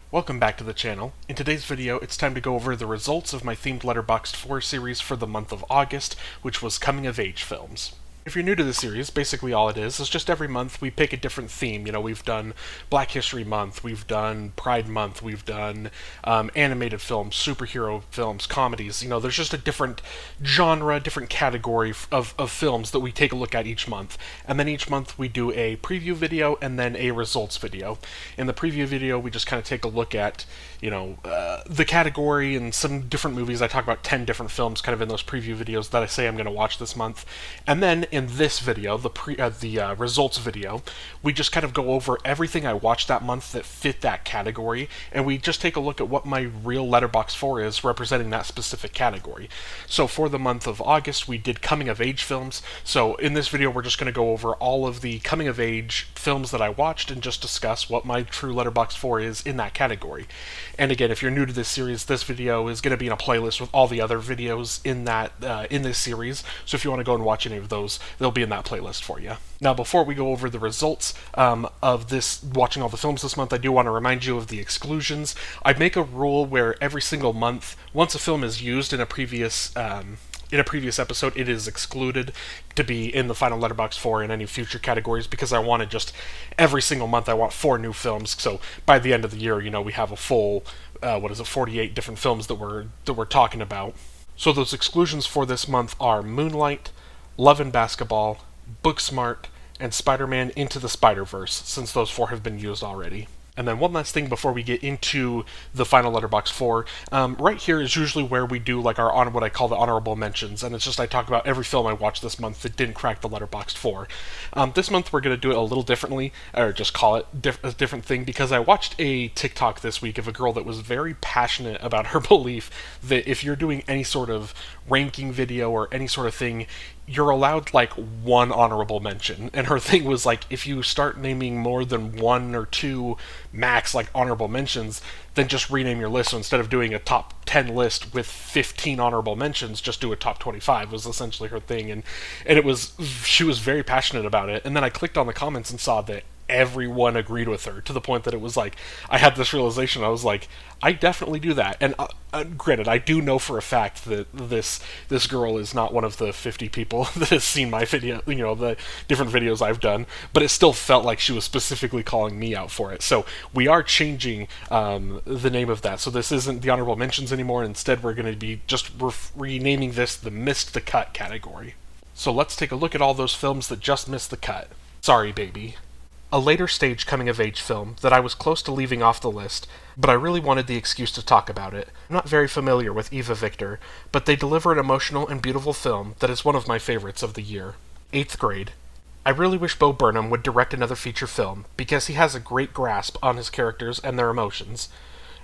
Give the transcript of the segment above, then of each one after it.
Welcome back to the channel. In today's video, it's time to go over the results of my themed Letterboxd 4 series for the month of August, which was coming of age films. If you're new to the series, basically all it is just every month we pick a different theme. You know, we've done Black History Month, we've done Pride Month, we've done animated films, superhero films, comedies. You know, there's just a different genre, different category of films that we take a look at each month. And then each month we do a preview video and then a results video. In the preview video, we just kind of take a look at, the category and some different movies. I talk about 10 different films kind of in those preview videos that I say I'm going to watch this month. And then in this video, the results video, we just kind of go over everything I watched that month that fit that category, and we just take a look at what my real Letterboxd 4 is representing that specific category. So for the month of August, we did coming of age films. So in this video, we're just going to go over all of the coming of age films that I watched and just discuss what my true Letterboxd 4 is in that category. And again, if you're new to this series, this video is going to be in a playlist with all the other videos in this series. So if you want to go and watch any of those, they'll be in that playlist for you. Now, before we go over the results of this, watching all the films this month, I do want to remind you of the exclusions. I make a rule where every single month, once a film is used in a previous episode, it is excluded to be in the final Letterboxd 4 in any future categories, because I want to just, every single month I want 4 new films, so by the end of the year, we have a full, 48 different films that we're talking about. So those exclusions for this month are Moonlight, Love and Basketball, Booksmart, and Spider-Man Into the Spider-Verse, since those 4 have been used already. And then one last thing before we get into the final Letterboxd 4, right here is usually where we do like what I call the honorable mentions, and it's just I talk about every film I watched this month that didn't crack the Letterboxd 4. This month we're going to do it a little differently, or just call it a different thing, because I watched a TikTok this week of a girl that was very passionate about her belief that if you're doing any sort of ranking video or any sort of thing, you're allowed like 1 honorable mention. And her thing was like, if you start naming more than 1 or 2 max like honorable mentions, then just rename your list. So instead of doing a top 10 list with 15 honorable mentions, just do a top 25 was essentially her thing. And she was very passionate about it. And then I clicked on the comments and saw that everyone agreed with her, to the point that it was like, I had this realization, I was like, I definitely do that. And granted, I do know for a fact that this girl is not one of the 50 people that has seen my video, the different videos I've done, but it still felt like she was specifically calling me out for it. So we are changing the name of that. So this isn't the honorable mentions anymore. Instead, we're going to be just renaming this the Missed the Cut category. So let's take a look at all those films that just missed the cut. Sorry, baby. A later stage coming-of-age film that I was close to leaving off the list, but I really wanted the excuse to talk about it. I'm not very familiar with Eva Victor, but they deliver an emotional and beautiful film that is one of my favorites of the year. 8th Grade. I really wish Bo Burnham would direct another feature film, because he has a great grasp on his characters and their emotions.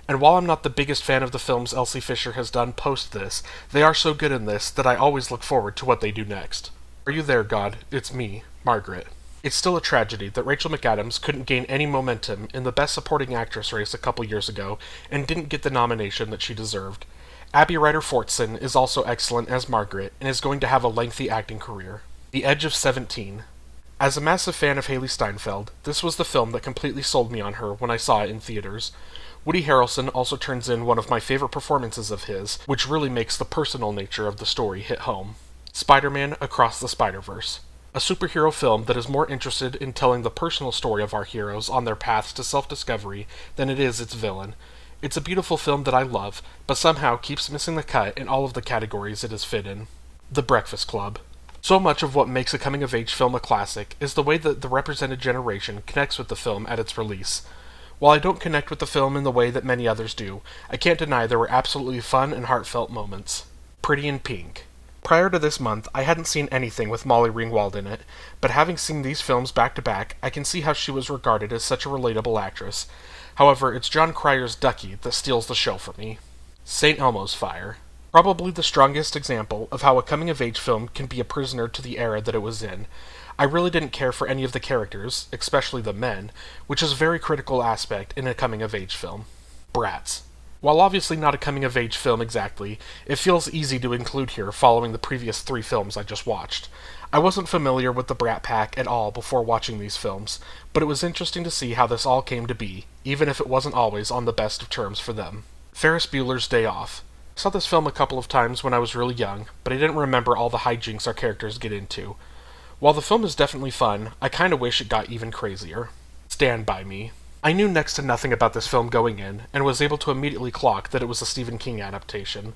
And while I'm not the biggest fan of the films Elsie Fisher has done post this, they are so good in this that I always look forward to what they do next. Are you there, God? It's me, Margaret. It's still a tragedy that Rachel McAdams couldn't gain any momentum in the Best Supporting Actress race a couple years ago and didn't get the nomination that she deserved. Abby Ryder-Fortson is also excellent as Margaret and is going to have a lengthy acting career. The Edge of 17. As a massive fan of Hailee Steinfeld, this was the film that completely sold me on her when I saw it in theaters. Woody Harrelson also turns in one of my favorite performances of his, which really makes the personal nature of the story hit home. Spider-Man Across the Spider-Verse. A superhero film that is more interested in telling the personal story of our heroes on their paths to self-discovery than it is its villain. It's a beautiful film that I love, but somehow keeps missing the cut in all of the categories it is fit in. The Breakfast Club. So much of what makes a coming-of-age film a classic is the way that the represented generation connects with the film at its release. While I don't connect with the film in the way that many others do, I can't deny there were absolutely fun and heartfelt moments. Pretty in Pink. Prior to this month, I hadn't seen anything with Molly Ringwald in it, but having seen these films back-to-back, I can see how she was regarded as such a relatable actress. However, it's John Cryer's Ducky that steals the show for me. St. Elmo's Fire. Probably the strongest example of how a coming-of-age film can be a prisoner to the era that it was in. I really didn't care for any of the characters, especially the men, which is a very critical aspect in a coming-of-age film. Bratz. While obviously not a coming-of-age film exactly, it feels easy to include here following the previous 3 films I just watched. I wasn't familiar with the Brat Pack at all before watching these films, but it was interesting to see how this all came to be, even if it wasn't always on the best of terms for them. Ferris Bueller's Day Off. I saw this film a couple of times when I was really young, but I didn't remember all the hijinks our characters get into. While the film is definitely fun, I kinda wish it got even crazier. Stand By Me. I knew next to nothing about this film going in, and was able to immediately clock that it was a Stephen King adaptation.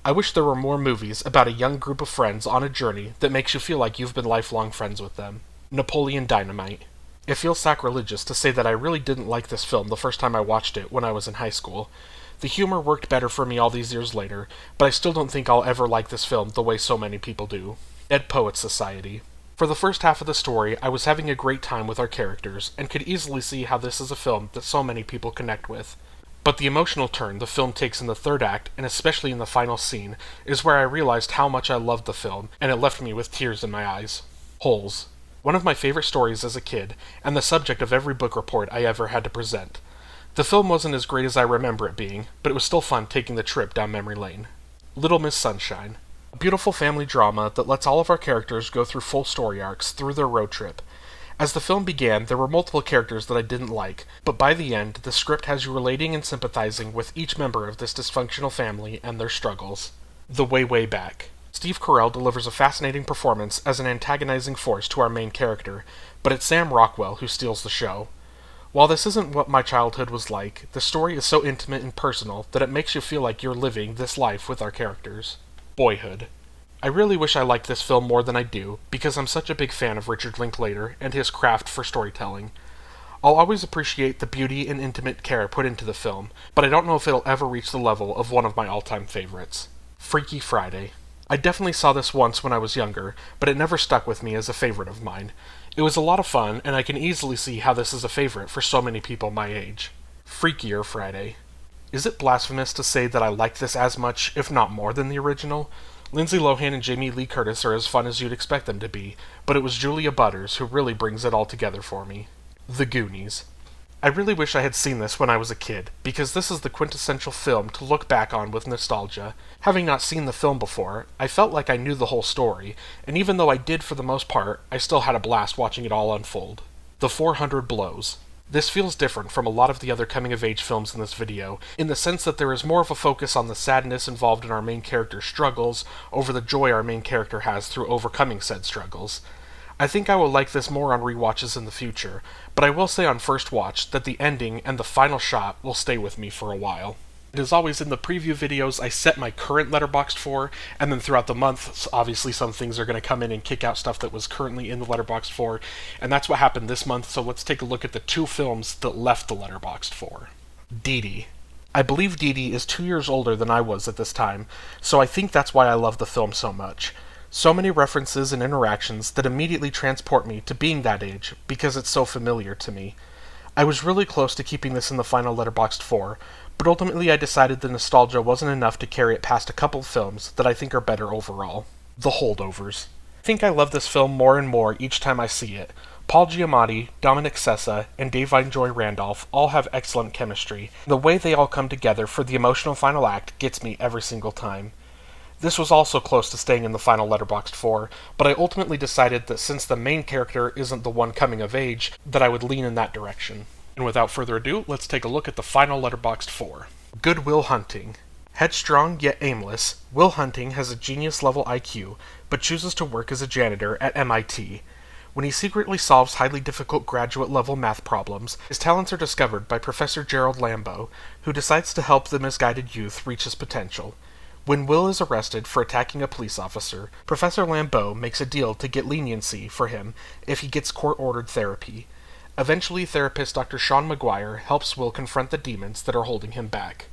I wish there were more movies about a young group of friends on a journey that makes you feel like you've been lifelong friends with them. Napoleon Dynamite. It feels sacrilegious to say that I really didn't like this film the first time I watched it when I was in high school. The humor worked better for me all these years later, but I still don't think I'll ever like this film the way so many people do. Dead Poets Society. For the first half of the story, I was having a great time with our characters, and could easily see how this is a film that so many people connect with. But the emotional turn the film takes in the third act, and especially in the final scene, is where I realized how much I loved the film, and it left me with tears in my eyes. Holes. One of my favorite stories as a kid, and the subject of every book report I ever had to present. The film wasn't as great as I remember it being, but it was still fun taking the trip down memory lane. Little Miss Sunshine. A beautiful family drama that lets all of our characters go through full story arcs through their road trip. As the film began, there were multiple characters that I didn't like, but by the end, the script has you relating and sympathizing with each member of this dysfunctional family and their struggles. The Way, Way Back. Steve Carell delivers a fascinating performance as an antagonizing force to our main character, but it's Sam Rockwell who steals the show. While this isn't what my childhood was like, the story is so intimate and personal that it makes you feel like you're living this life with our characters. Boyhood. I really wish I liked this film more than I do, because I'm such a big fan of Richard Linklater and his craft for storytelling. I'll always appreciate the beauty and intimate care put into the film, but I don't know if it'll ever reach the level of one of my all-time favorites. Freaky Friday. I definitely saw this once when I was younger, but it never stuck with me as a favorite of mine. It was a lot of fun, and I can easily see how this is a favorite for so many people my age. Freakier Friday. Is it blasphemous to say that I like this as much, if not more, than the original? Lindsay Lohan and Jamie Lee Curtis are as fun as you'd expect them to be, but it was Julia Butters who really brings it all together for me. The Goonies. I really wish I had seen this when I was a kid, because this is the quintessential film to look back on with nostalgia. Having not seen the film before, I felt like I knew the whole story, and even though I did for the most part, I still had a blast watching it all unfold. The 400 Blows. This feels different from a lot of the other coming-of-age films in this video, in the sense that there is more of a focus on the sadness involved in our main character's struggles over the joy our main character has through overcoming said struggles. I think I will like this more on rewatches in the future, but I will say on first watch that the ending and the final shot will stay with me for a while. And as always in the preview videos, I set my current Letterboxd for, and then throughout the month, obviously some things are going to come in and kick out stuff that was currently in the Letterboxd for, and that's what happened this month, so let's take a look at the 2 films that left the Letterboxd for. Dee Dee. I believe Dee Dee is 2 years older than I was at this time, so I think that's why I love the film so much. So many references and interactions that immediately transport me to being that age, because it's so familiar to me. I was really close to keeping this in the final Letterboxd for, but ultimately I decided the nostalgia wasn't enough to carry it past a couple films that I think are better overall. The Holdovers. I think I love this film more and more each time I see it. Paul Giamatti, Dominic Sessa, and Da'Vine Joy Randolph all have excellent chemistry. The way they all come together for the emotional final act gets me every single time. This was also close to staying in the final Letterboxd for, but I ultimately decided that since the main character isn't the one coming of age, that I would lean in that direction. And without further ado, let's take a look at the final Letterboxd for. Good Will Hunting. Headstrong yet aimless, Will Hunting has a genius-level IQ, but chooses to work as a janitor at MIT. When he secretly solves highly difficult graduate-level math problems, his talents are discovered by Professor Gerald Lambeau, who decides to help the misguided youth reach his potential. When Will is arrested for attacking a police officer, Professor Lambeau makes a deal to get leniency for him if he gets court-ordered therapy. Eventually, therapist Dr. Sean Maguire helps Will confront the demons that are holding him back.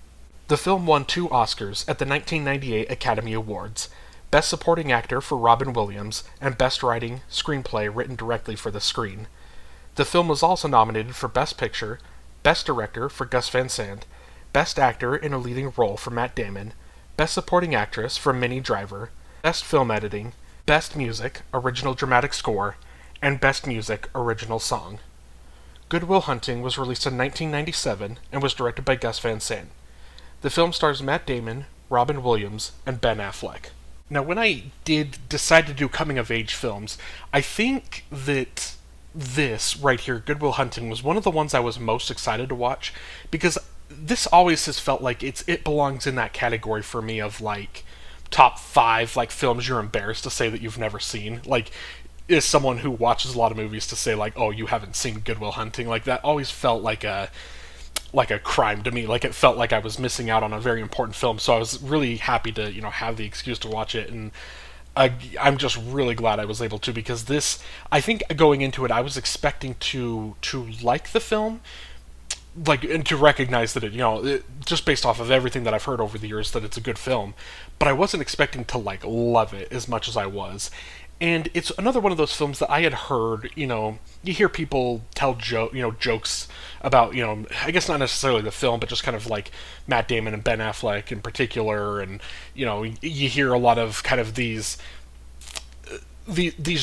The film won 2 Oscars at the 1998 Academy Awards, Best Supporting Actor for Robin Williams, and Best Writing Screenplay written directly for the screen. The film was also nominated for Best Picture, Best Director for Gus Van Sant, Best Actor in a Leading Role for Matt Damon, Best Supporting Actress for Minnie Driver, Best Film Editing, Best Music, Original Dramatic Score, and Best Music, Original Song. Good Will Hunting was released in 1997 and was directed by Gus Van Sant. The film stars Matt Damon, Robin Williams, and Ben Affleck. Now, when I did decide to do coming of age films, I think that this right here, Good Will Hunting, was one of the ones I was most excited to watch because this always has felt like it belongs in that category for me of like top five like films you're embarrassed to say that you've never seen. Like, is someone who watches a lot of movies to say like, oh, you haven't seen Good Will Hunting, like that always felt like a crime to me. Like, it felt like I was missing out on a very important film. So I was really happy to have the excuse to watch it, and I'm just really glad I was able to, because this, I think going into it, I was expecting to like the film, like, and to recognize that just based off of everything that I've heard over the years, that it's a good film, but I wasn't expecting to like love it as much as I was. And it's another one of those films that I had heard, you hear people tell jokes about, I guess not necessarily the film, but just kind of like Matt Damon and Ben Affleck in particular, and you hear a lot of kind of these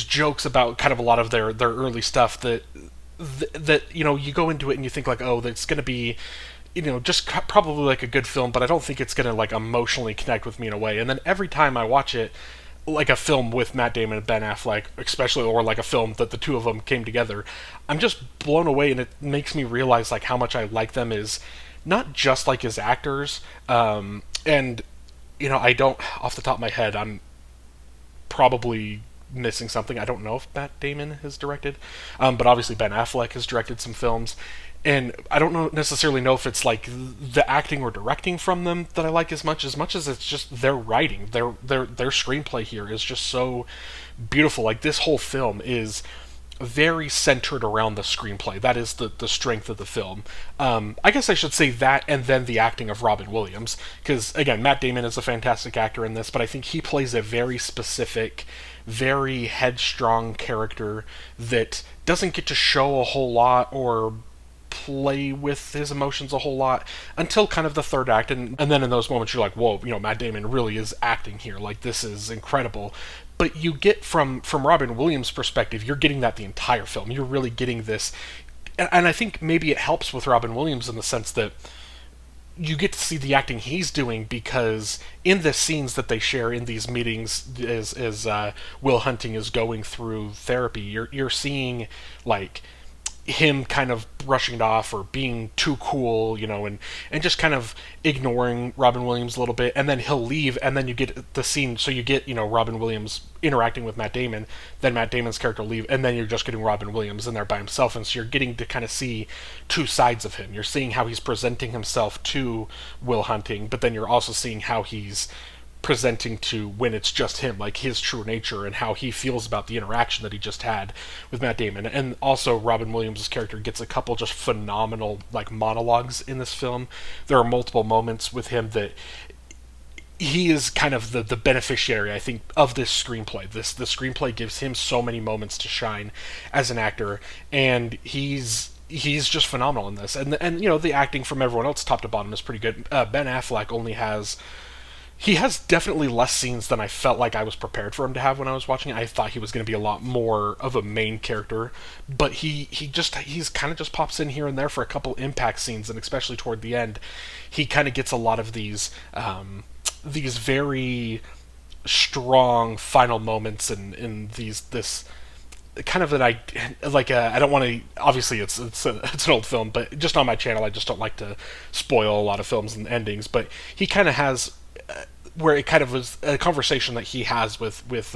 jokes about kind of a lot of their early stuff that you go into it and you think like, oh, that's going to be just probably like a good film, but I don't think it's going to like emotionally connect with me in a way. And then every time I watch it, like a film with Matt Damon and Ben Affleck, especially, or like a film that the two of them came together, I'm just blown away, and it makes me realize like how much I like them as not just like as actors. And I don't, off the top of my head, I'm probably missing something. I don't know if Matt Damon has directed, but obviously Ben Affleck has directed some films, and I don't necessarily know if it's like the acting or directing from them that I like as much as it's just their writing. Their screenplay here is just so beautiful. Like, this whole film is very centered around the screenplay. That is the strength of the film. I guess I should say that, and then the acting of Robin Williams, because again, Matt Damon is a fantastic actor in this, but I think he plays a very specific, very headstrong character that doesn't get to show a whole lot or play with his emotions a whole lot until kind of the third act, and then in those moments you're like, whoa, Matt Damon really is acting here, like, this is incredible. But you get from Robin Williams' perspective, you're getting that the entire film. You're really getting this, and I think maybe it helps with Robin Williams in the sense that you get to see the acting he's doing, because in the scenes that they share in these meetings as Will Hunting is going through therapy, you're seeing like him kind of brushing it off or being too cool, and just kind of ignoring Robin Williams a little bit, and then he'll leave, and then you get the scene, so you get, Robin Williams interacting with Matt Damon, then Matt Damon's character leave, and then you're just getting Robin Williams in there by himself, and so you're getting to kind of see two sides of him. You're seeing how he's presenting himself to Will Hunting, but then you're also seeing how he's presenting to when it's just him, like his true nature and how he feels about the interaction that he just had with Matt Damon. And also Robin Williams' character gets a couple just phenomenal like monologues in this film. There are multiple moments with him that he is kind of the beneficiary, I think, of this screenplay. The screenplay gives him so many moments to shine as an actor, and he's just phenomenal in this. And the acting from everyone else top to bottom is pretty good. Ben Affleck he has definitely less scenes than I felt like I was prepared for him to have when I was watching it. I thought he was going to be a lot more of a main character, but he's kind of just pops in here and there for a couple impact scenes, and especially toward the end, he kind of gets a lot of these very strong final moments and this kind of that I like. I don't want to. Obviously, it's an old film, but just on my channel, I just don't like to spoil a lot of films and endings. But he kind of has where it kind of was a conversation that he has with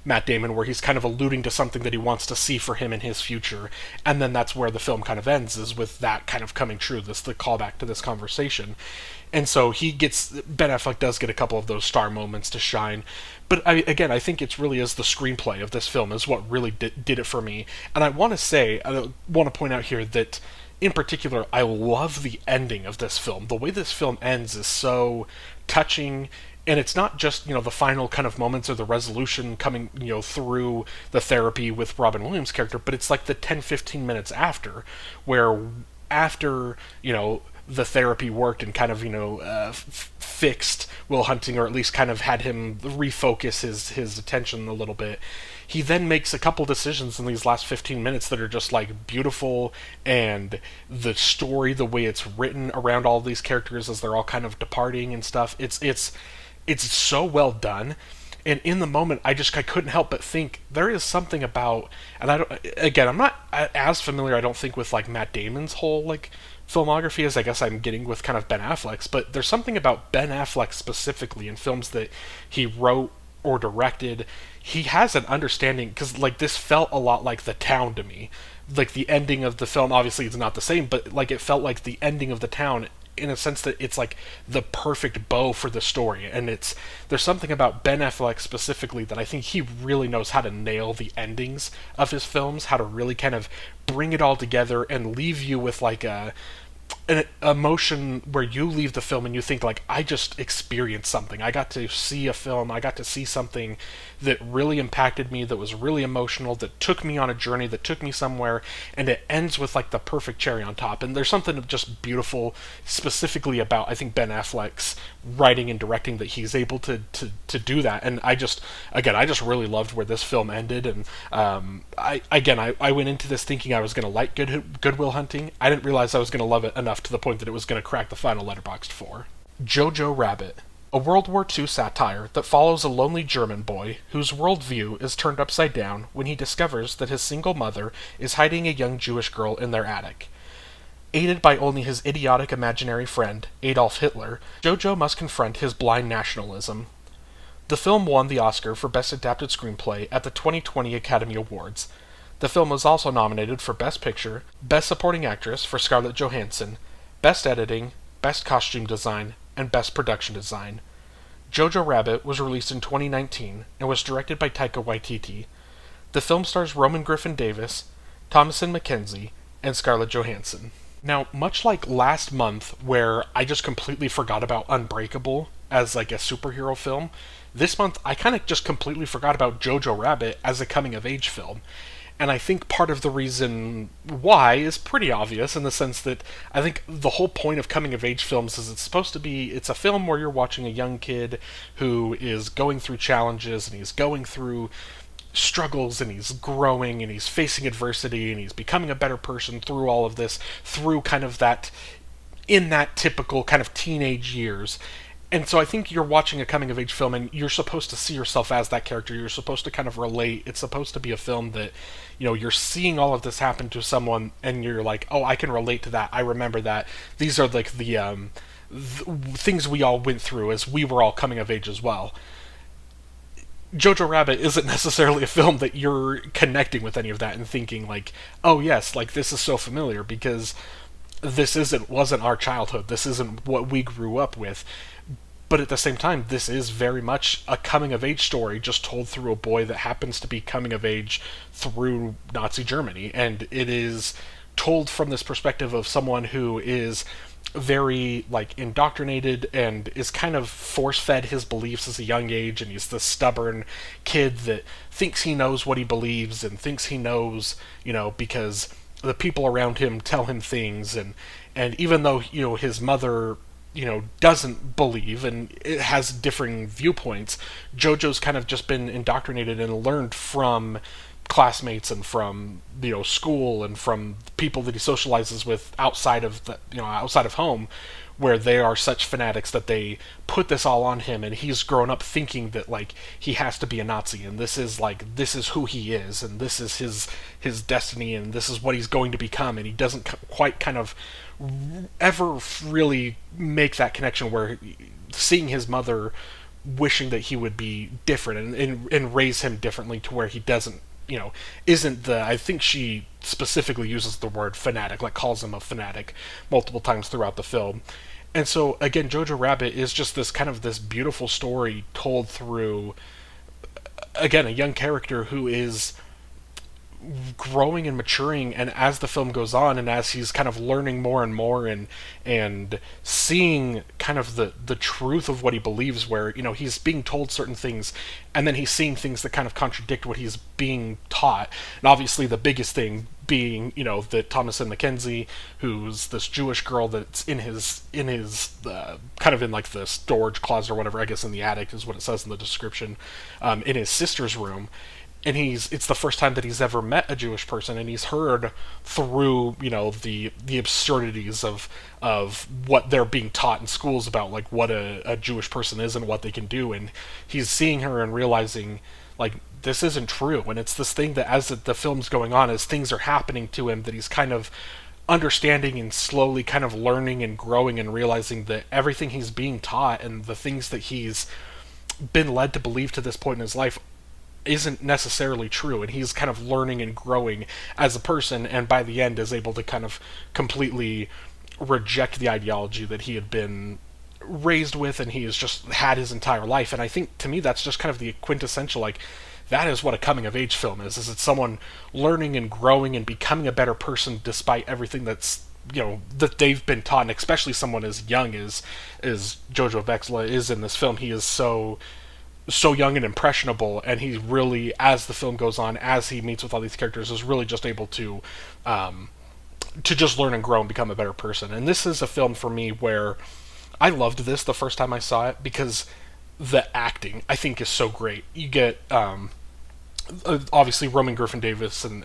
Matt Damon, where he's kind of alluding to something that he wants to see for him in his future, and then that's where the film kind of ends, is with that kind of coming true. The callback to this conversation, and so Ben Affleck does get a couple of those star moments to shine. But I think it's really is the screenplay of this film is what really did it for me. And I want to point out here that, in particular, I love the ending of this film. The way this film ends is so touching, and it's not just, the final kind of moments or the resolution coming, through the therapy with Robin Williams' character, but it's like the 10-15 minutes after, where after, the therapy worked and kind of, fixed Will Hunting, or at least kind of had him refocus his attention a little bit. He then makes a couple decisions in these last 15 minutes that are just like beautiful, and the story, the way it's written around all these characters as they're all kind of departing and stuff, it's so well done. And in the moment, I couldn't help but think there is something about, and I'm not as familiar, I don't think, with like Matt Damon's whole like filmography as I guess I'm getting with kind of Ben Affleck's, but there's something about Ben Affleck specifically in films that he wrote or directed. He has an understanding, because like this felt a lot like The Town to me. Like the ending of the film, obviously it's not the same, but like it felt like the ending of The Town, in a sense that it's like the perfect bow for the story. And there's something about Ben Affleck specifically that I think he really knows how to nail the endings of his films, how to really kind of bring it all together and leave you with like an emotion where you leave the film and you think like, I just experienced something. I got to see a film, I got to see something that really impacted me, that was really emotional, that took me on a journey, that took me somewhere, and it ends with like the perfect cherry on top. And there's something just beautiful specifically about, I think, Ben Affleck's writing and directing, that he's able to do that. And I just really loved where this film ended. And I went into this thinking I was going to like Good Will Hunting. I didn't realize I was going to love it enough to the point that it was going to crack the final Letterboxd 4. Jojo Rabbit. A World War II satire that follows a lonely German boy whose worldview is turned upside down when he discovers that his single mother is hiding a young Jewish girl in their attic. Aided by only his idiotic imaginary friend, Adolf Hitler, Jojo must confront his blind nationalism. The film won the Oscar for Best Adapted Screenplay at the 2020 Academy Awards. The film was also nominated for Best Picture, Best Supporting Actress for Scarlett Johansson, Best Editing, Best Costume Design, and Best Production Design. Jojo Rabbit was released in 2019 and was directed by Taika Waititi. The film stars Roman Griffin Davis, Thomasin McKenzie, and Scarlett Johansson. Now, much like last month, where I just completely forgot about Unbreakable as like a superhero film, this month I kind of just completely forgot about Jojo Rabbit as a coming-of-age film. And I think part of the reason why is pretty obvious, in the sense that I think the whole point of coming-of-age films is it's a film where you're watching a young kid who is going through challenges, and he's going through struggles, and he's growing, and he's facing adversity, and he's becoming a better person through all of this, through kind of that, in that typical kind of teenage years. And so I think you're watching a coming-of-age film, and you're supposed to see yourself as that character. You're supposed to kind of relate. It's supposed to be a film that, you know, you're seeing all of this happen to someone, and you're like, oh, I can relate to that. I remember that. These are like the things we all went through as we were all coming of age as well. Jojo Rabbit isn't necessarily a film that you're connecting with any of that and thinking like, oh yes, like this is so familiar, because this wasn't our childhood. This isn't what we grew up with. But at the same time, this is very much a coming-of-age story, just told through a boy that happens to be coming of age through Nazi Germany. And it is told from this perspective of someone who is very, like, indoctrinated and is kind of force-fed his beliefs as a young age, and he's this stubborn kid that thinks he knows what he believes and thinks he knows, you know, because the people around him tell him things. And even though, you know, his mother, you know, doesn't believe and it has differing viewpoints, Jojo's kind of just been indoctrinated and learned from classmates and from, you know, school and from people that he socializes with outside of outside of home, where they are such fanatics that they put this all on him, and he's grown up thinking that like he has to be a Nazi, and this is who he is, and this is his destiny, and this is what he's going to become, and he doesn't quite kind of ever really make that connection where seeing his mother wishing that he would be different and raise him differently to where he doesn't, you know, isn't the, I think she specifically uses the word fanatic, like calls him a fanatic multiple times throughout the film. And so again, Jojo Rabbit is just this kind of this beautiful story told through, again, a young character who is growing and maturing, and as the film goes on and as he's kind of learning more and more and seeing kind of the truth of what he believes, where he's being told certain things and then he's seeing things that kind of contradict what he's being taught. And obviously the biggest thing being that Thomasin Mackenzie, who's this Jewish girl that's in his kind of in like the storage closet or whatever, I guess in the attic is what it says in the description, in his sister's room. And it's the first time that he's ever met a Jewish person, and he's heard through the absurdities of what they're being taught in schools about like what a Jewish person is and what they can do, and he's seeing her and realizing like this isn't true. And it's this thing that as the film's going on, as things are happening to him, that he's kind of understanding and slowly kind of learning and growing and realizing that everything he's being taught and the things that he's been led to believe to this point in his life isn't necessarily true, and he's kind of learning and growing as a person, and by the end is able to kind of completely reject the ideology that he had been raised with and he has just had his entire life. And I think to me that's just kind of the quintessential, like, that is what a coming of age film is it's someone learning and growing and becoming a better person despite everything that's that they've been taught. And especially someone as young as Jojo Wexler is in this film. He is so young and impressionable, and he really, as the film goes on, as he meets with all these characters, is really just able to just learn and grow and become a better person. And this is a film for me where I loved this the first time I saw it because the acting, I think, is so great. You get obviously Roman Griffin Davis and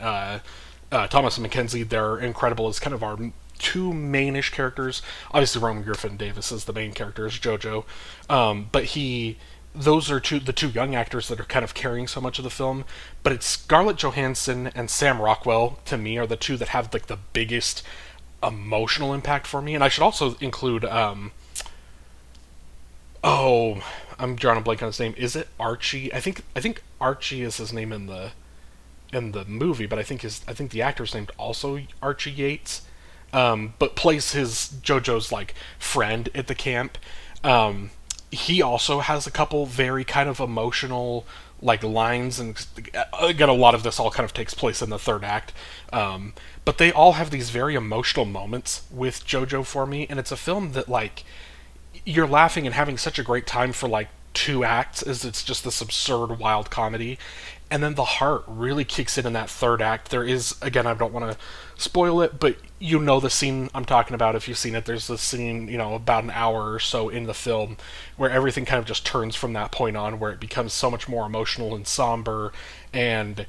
Thomasin Mackenzie. They're incredible as kind of our two mainish characters. Obviously Roman Griffin Davis is the main character, is Jojo, but those are the two young actors that are kind of carrying so much of the film. But it's Scarlett Johansson and Sam Rockwell, to me, are the two that have like the biggest emotional impact for me. And I should also include I'm drawing a blank on his name. Is it Archie? I think Archie is his name in the movie, but I think the actor's named also Archie Yates. But plays his Jojo's like friend at the camp. He also has a couple very kind of emotional like lines, and again, a lot of this all kind of takes place in the third act. But they all have these very emotional moments with Jojo for me, and it's a film that like you're laughing and having such a great time for like 2 acts, as it's just this absurd wild comedy. And then the heart really kicks in that third act. There is, again, I don't want to spoil it, but the scene I'm talking about if you've seen it. There's this scene, about an hour or so in the film where everything kind of just turns from that point on, where it becomes so much more emotional and somber and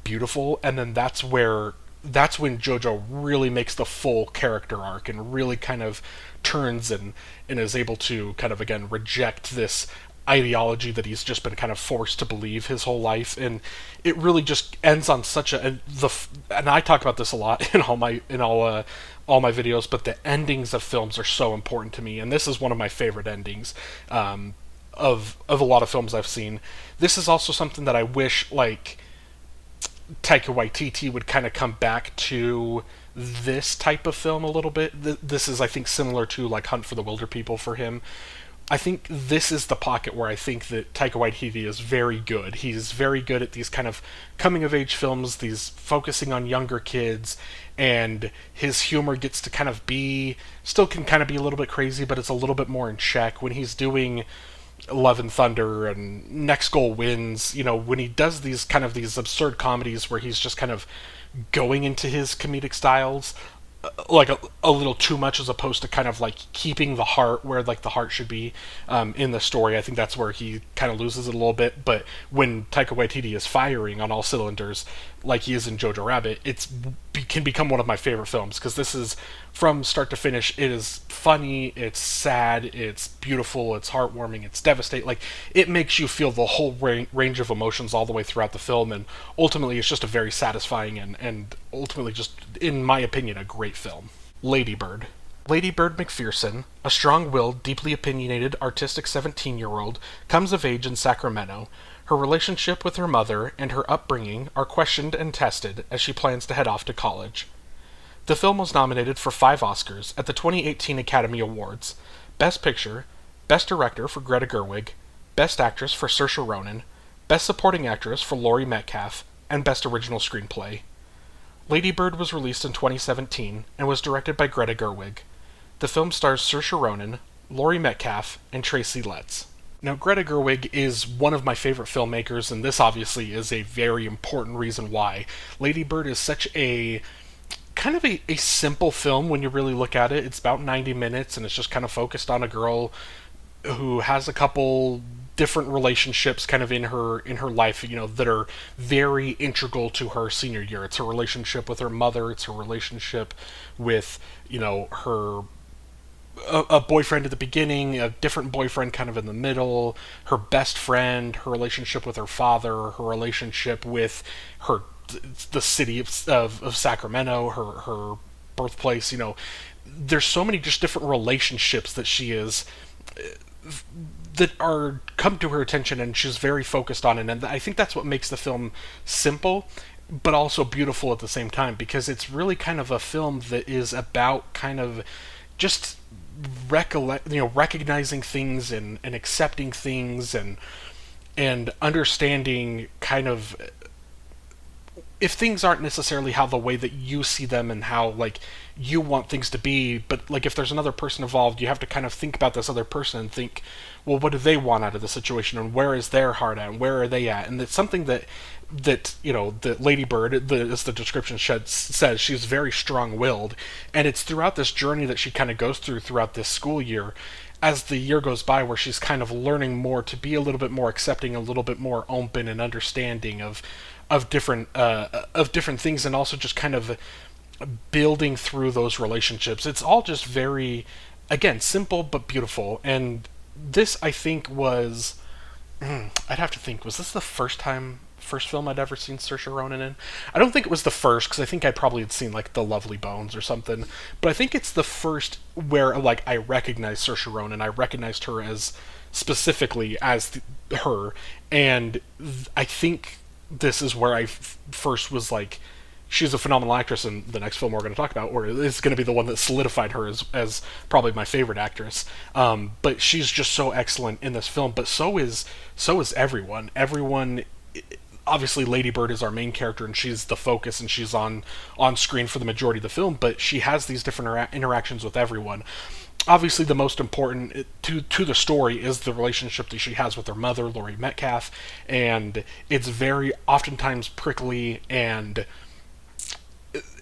beautiful. And then that's when Jojo really makes the full character arc and really kind of turns and is able to kind of, again, reject this ideology that he's just been kind of forced to believe his whole life. And it really just ends on such and I talk about this a lot in all my videos, but the endings of films are so important to me, and this is one of my favorite endings of a lot of films I've seen. This is also something that I wish like Taika Waititi would kind of come back to this type of film a little bit. This is, I think, similar to like Hunt for the Wilder People for him. I think this is the pocket where I think that Taika Waititi is very good. He's very good at these kind of coming-of-age films, these focusing on younger kids, and his humor gets to kind of still can kind of be a little bit crazy, but it's a little bit more in check. When he's doing Love and Thunder and Next Goal Wins, when he does these absurd comedies where he's just kind of going into his comedic styles, like a little too much, as opposed to kind of like keeping the heart where like the heart should be in the story. I think that's where he kind of loses it a little bit. But when Taika Waititi is firing on all cylinders, like he is in Jojo Rabbit, can become one of my favorite films, because this is, from start to finish, it is funny, it's sad, it's beautiful, it's heartwarming, it's devastating. Like, it makes you feel the whole range of emotions all the way throughout the film, and ultimately it's just a very satisfying and ultimately just, in my opinion, a great film. Lady Bird. Lady Bird McPherson, a strong-willed, deeply opinionated, artistic 17-year-old, comes of age in Sacramento. Her relationship with her mother and her upbringing are questioned and tested as she plans to head off to college. The film was nominated for 5 Oscars at the 2018 Academy Awards: Best Picture, Best Director for Greta Gerwig, Best Actress for Saoirse Ronan, Best Supporting Actress for Laurie Metcalf, and Best Original Screenplay. Lady Bird was released in 2017 and was directed by Greta Gerwig. The film stars Saoirse Ronan, Laurie Metcalf, and Tracy Letts. Now, Greta Gerwig is one of my favorite filmmakers, and this obviously is a very important reason why. Lady Bird is such a kind of a simple film when you really look at it. It's about 90 minutes, and it's just kind of focused on a girl who has a couple different relationships kind of in her life, that are very integral to her senior year. It's her relationship with her mother, it's her relationship with, her a boyfriend at the beginning, a different boyfriend kind of in the middle, her best friend, her relationship with her father, her relationship with the city of Sacramento, her birthplace. There's so many just different relationships that she is that are come to her attention, and she's very focused on it. And I think that's what makes the film simple, but also beautiful at the same time, because it's really kind of a film that is about kind of just recognizing things and accepting things and understanding kind of if things aren't necessarily how the way that you see them and how like you want things to be, but like if there's another person involved, you have to kind of think about this other person and think, well, what do they want out of the situation, and where is their heart at, and where are they at? And it's something that that Lady Bird, as the description says, she's very strong-willed, and it's throughout this journey that she kind of goes throughout this school year, as the year goes by, where she's kind of learning more to be a little bit more accepting, a little bit more open and understanding of different things, and also just kind of building through those relationships. It's all just very, again, simple but beautiful. And this, I think, was I'd have to think, was this the first film I'd ever seen Saoirse Ronan in? I don't think it was the first, because I think I probably had seen like The Lovely Bones or something, but I think it's the first where like I recognized Saoirse Ronan. I recognized her as specifically as her, and I think this is where I first was like, she's a phenomenal actress, and the next film we're going to talk about, or is going to be the one that solidified her as probably my favorite actress. But she's just so excellent in this film. But so is everyone. Everyone, obviously, Lady Bird is our main character, and she's the focus, and she's on screen for the majority of the film. But she has these different interactions with everyone. Obviously, the most important to the story is the relationship that she has with her mother, Laurie Metcalf, and it's very oftentimes prickly, and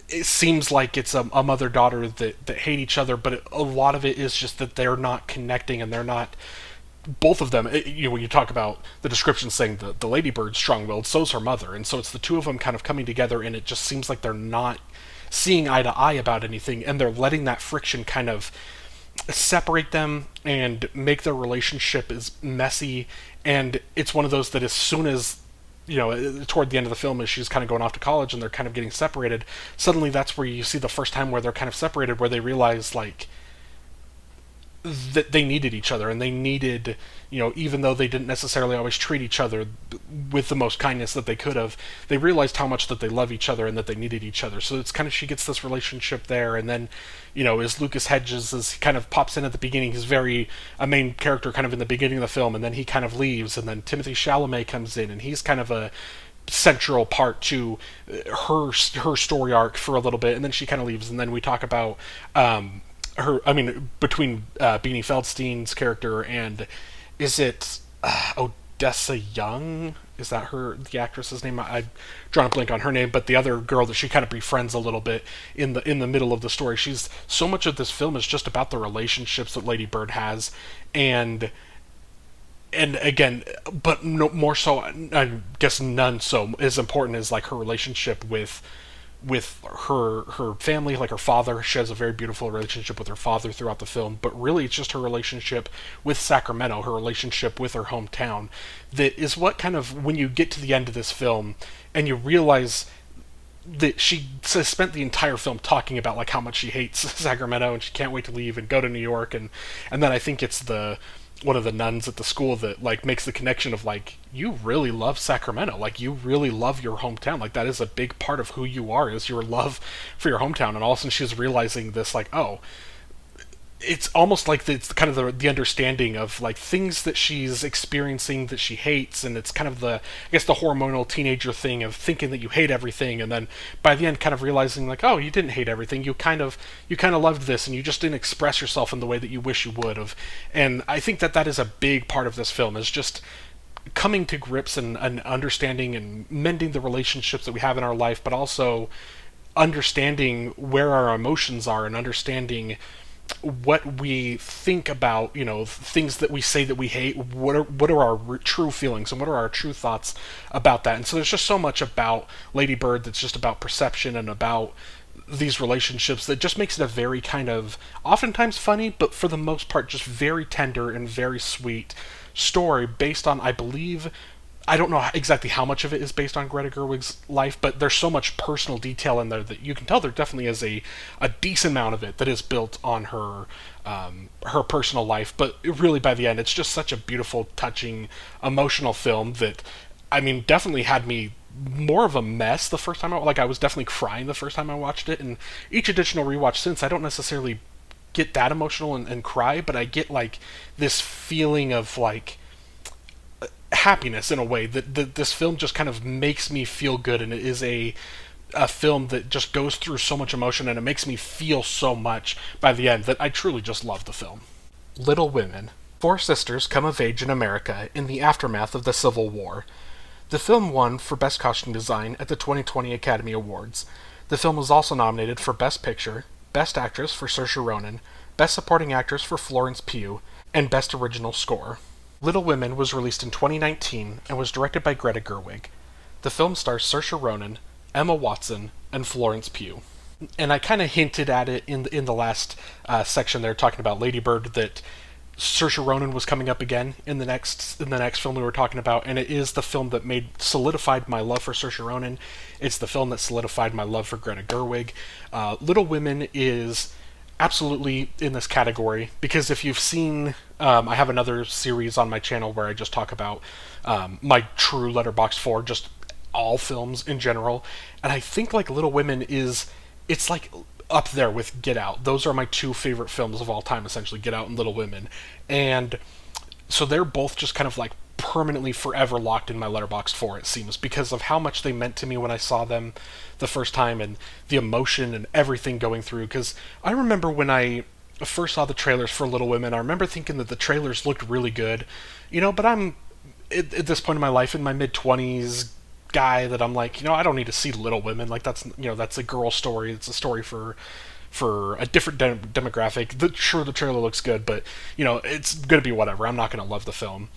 it seems like it's a mother-daughter that hate each other, but a lot of it is just that they're not connecting, and they're not, both of them, when you talk about the description saying the Lady Bird's strong-willed, so's her mother, and so it's the two of them kind of coming together, and it just seems like they're not seeing eye to eye about anything, and they're letting that friction kind of separate them and make their relationship as messy. And it's one of those that as soon as toward the end of the film, as she's kind of going off to college and they're kind of getting separated, suddenly that's where you see the first time where they're kind of separated, where they realize like that they needed each other, and they needed, even though they didn't necessarily always treat each other with the most kindness that they could have, they realized how much that they love each other and that they needed each other. So it's kind of, she gets this relationship there, and then, as Lucas Hedges, as he kind of pops in at the beginning, he's very a main character kind of in the beginning of the film, and then he kind of leaves, and then Timothée Chalamet comes in, and he's kind of a central part to her story arc for a little bit, and then she kind of leaves, and then we talk about between Beanie Feldstein's character and, is it Odessa Young? Is that the actress's name? I've drawn a blank on her name, but the other girl that she kind of befriends a little bit in the middle of the story. She's, so much of this film is just about the relationships that Lady Bird has, and again, but no, more so, I guess none so as important as like her relationship with her family, like her father. She has a very beautiful relationship with her father throughout the film, but really it's just her relationship with Sacramento, her relationship with her hometown, that is what kind of, when you get to the end of this film and you realize that she spent the entire film talking about like how much she hates Sacramento and she can't wait to leave and go to New York, and then I think it's one of the nuns at the school that like makes the connection of like, you really love Sacramento, like you really love your hometown, like that is a big part of who you are, is your love for your hometown. And all of a sudden she's realizing this, like, oh, it's almost like it's kind of the understanding of like things that she's experiencing that she hates, and it's kind of the, I guess, the hormonal teenager thing of thinking that you hate everything, and then by the end kind of realizing like, oh, you didn't hate everything, you kind of loved this, and you just didn't express yourself in the way that you wish you would have. And I think that that is a big part of this film, is just coming to grips and understanding and mending the relationships that we have in our life, but also understanding where our emotions are and understanding what we think about, things that we say that we hate. What are our true feelings, and what are our true thoughts about that? And so there's just so much about Lady Bird that's just about perception and about these relationships that just makes it a very kind of oftentimes funny, but for the most part just very tender and very sweet story based on, I believe, I don't know exactly how much of it is based on Greta Gerwig's life, but there's so much personal detail in there that you can tell there definitely is a decent amount of it that is built on her personal life. But really, by the end, it's just such a beautiful, touching, emotional film that, I mean, definitely had me more of a mess the first time I was definitely crying the first time I watched it, and each additional rewatch since, I don't necessarily get that emotional and cry, but I get like this feeling of like happiness in a way that this film just kind of makes me feel good, and it is a film that just goes through so much emotion, and it makes me feel so much by the end that I truly just love the film. Little Women. Four sisters come of age in America in the aftermath of the Civil War. The film won for Best Costume Design at the 2020 Academy Awards. The film was also nominated for Best Picture, Best Actress for Saoirse Ronan, Best Supporting Actress for Florence Pugh, and Best Original Score. Little Women was released in 2019 and was directed by Greta Gerwig. The film stars Saoirse Ronan, Emma Watson, and Florence Pugh. And I kind of hinted at it in the last section there, talking about Lady Bird, that Saoirse Ronan was coming up again in the next film we were talking about, and it is the film that solidified my love for Saoirse Ronan. It's the film that solidified my love for Greta Gerwig. Little Women is absolutely in this category, because if you've seen, I have another series on my channel where I just talk about my true Letterboxd for just all films in general, and I think like Little Women it's like up there with Get Out. Those are my two favorite films of all time, essentially, Get Out and Little Women. And so they're both just kind of like permanently forever locked in my Letterboxd for, it seems, because of how much they meant to me when I saw them the first time, and the emotion and everything going through. Because I remember when I first saw the trailers for Little Women, I remember thinking that the trailers looked really good, but I'm at this point in my life, in my mid-20s, guy, that I'm like, I don't need to see Little Women. Like, that's a girl story. It's a story for a different demographic. Sure, the trailer looks good, but it's gonna be whatever. I'm not gonna love the film.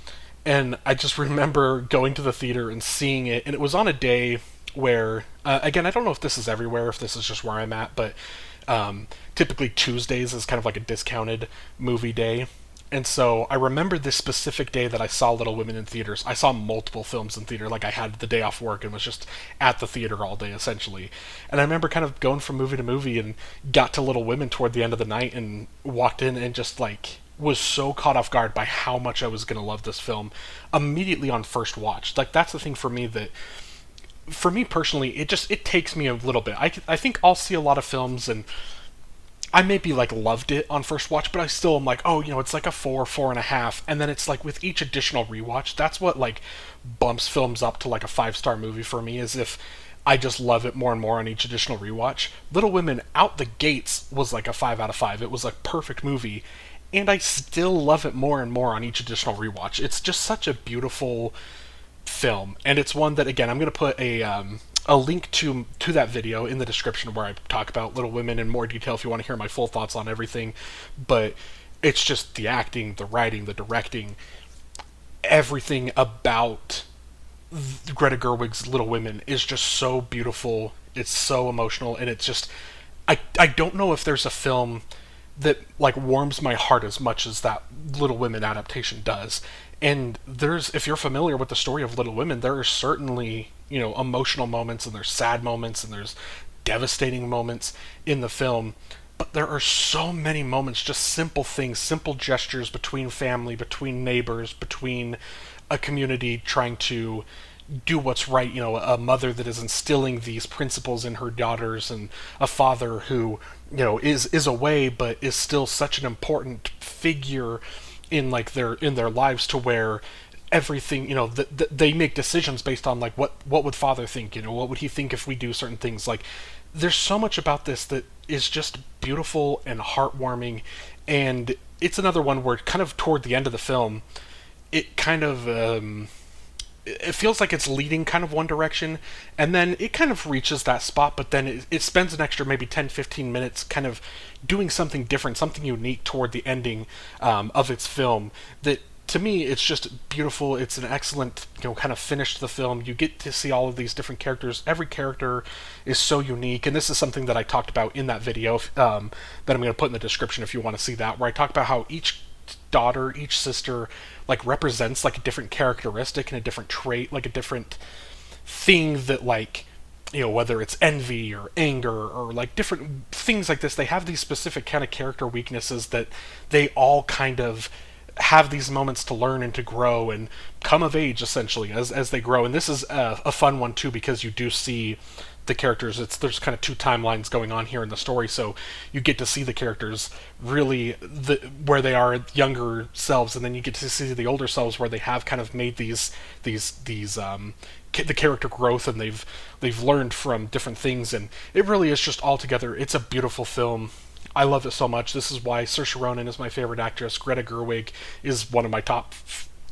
And I just remember going to the theater and seeing it, and it was on a day where, again, I don't know if this is everywhere, if this is just where I'm at, but typically Tuesdays is kind of like a discounted movie day. And so I remember this specific day that I saw Little Women in theaters. I saw multiple films in theater. Like, I had the day off work and was just at the theater all day, essentially. And I remember kind of going from movie to movie, and got to Little Women toward the end of the night, and walked in and just like was so caught off guard by how much I was going to love this film immediately on first watch. Like, that's the thing for me, that for me personally, it takes me a little bit. I think I'll see a lot of films, and I maybe like loved it on first watch, but I still am like, oh, it's like a 4.5, and then it's like with each additional rewatch, that's what like bumps films up to like a 5-star movie for me, is if I just love it more and more on each additional rewatch. Little Women out the gates was like a 5 out of 5. It was a perfect movie, and I still love it more and more on each additional rewatch. It's just such a beautiful film, and it's one that, again, I'm going to put a link to that video in the description where I talk about Little Women in more detail if you want to hear my full thoughts on everything. But it's just the acting, the writing, the directing, everything about Greta Gerwig's Little Women is just so beautiful. It's so emotional, and it's just, I don't know if there's a film that like warms my heart as much as that Little Women adaptation does. And if you're familiar with the story of Little Women, there are certainly, emotional moments, and there's sad moments, and there's devastating moments in the film. But there are so many moments, just simple things, simple gestures between family, between neighbors, between a community trying to do what's right, a mother that is instilling these principles in her daughters, and a father who, is away but is still such an important figure in like their lives, to where everything, they make decisions based on like what would father think, what would he think if we do certain things. Like, there's so much about this that is just beautiful and heartwarming. And it's another one where kind of toward the end of the film, it kind of it feels like it's leading kind of one direction, and then it kind of reaches that spot, but then it spends an extra maybe 10-15 minutes kind of doing something different, something unique toward the ending of its film, that to me it's just beautiful. It's an excellent, kind of finish to the film. You get to see all of these different characters. Every character is so unique, and this is something that I talked about in that video that I'm going to put in the description if you want to see that, where I talk about how each daughter, each sister, like represents like a different characteristic and a different trait, like a different thing that, like, whether it's envy or anger or like different things like this, they have these specific kind of character weaknesses that they all kind of have these moments to learn and to grow and come of age, essentially, as they grow. And this is a fun one too, because you do see the characters. There's kind of two timelines going on here in the story, so you get to see the characters really where they are younger selves, and then you get to see the older selves where they have kind of made these the character growth, and they've learned from different things. And it really is just altogether, it's a beautiful film. I love it so much. This is why Saoirse Ronan is my favorite actress. Greta Gerwig is one of my top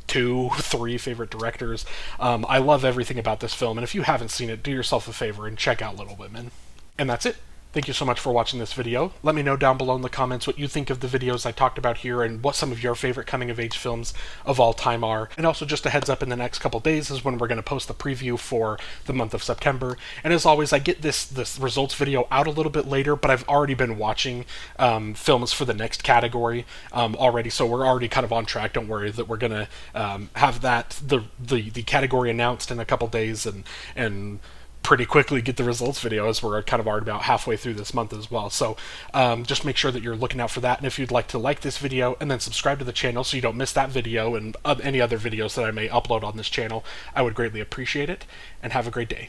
2, 3 favorite directors. I love everything about this film, and if you haven't seen it, do yourself a favor and check out Little Women. And that's it. Thank you so much for watching this video. Let me know down below in the comments what you think of the videos I talked about here, and what some of your favorite coming-of-age films of all time are. And also, just a heads up, in the next couple days is when we're going to post the preview for the month of September. And as always, I get this results video out a little bit later, but I've already been watching films for the next category already, so we're already kind of on track. Don't worry, that we're going to have the category announced in a couple days, and pretty quickly get the results video, as we're kind of already about halfway through this month as well. So just make sure that you're looking out for that. And if you'd like to like this video and then subscribe to the channel so you don't miss that video and any other videos that I may upload on this channel, I would greatly appreciate it. And have a great day.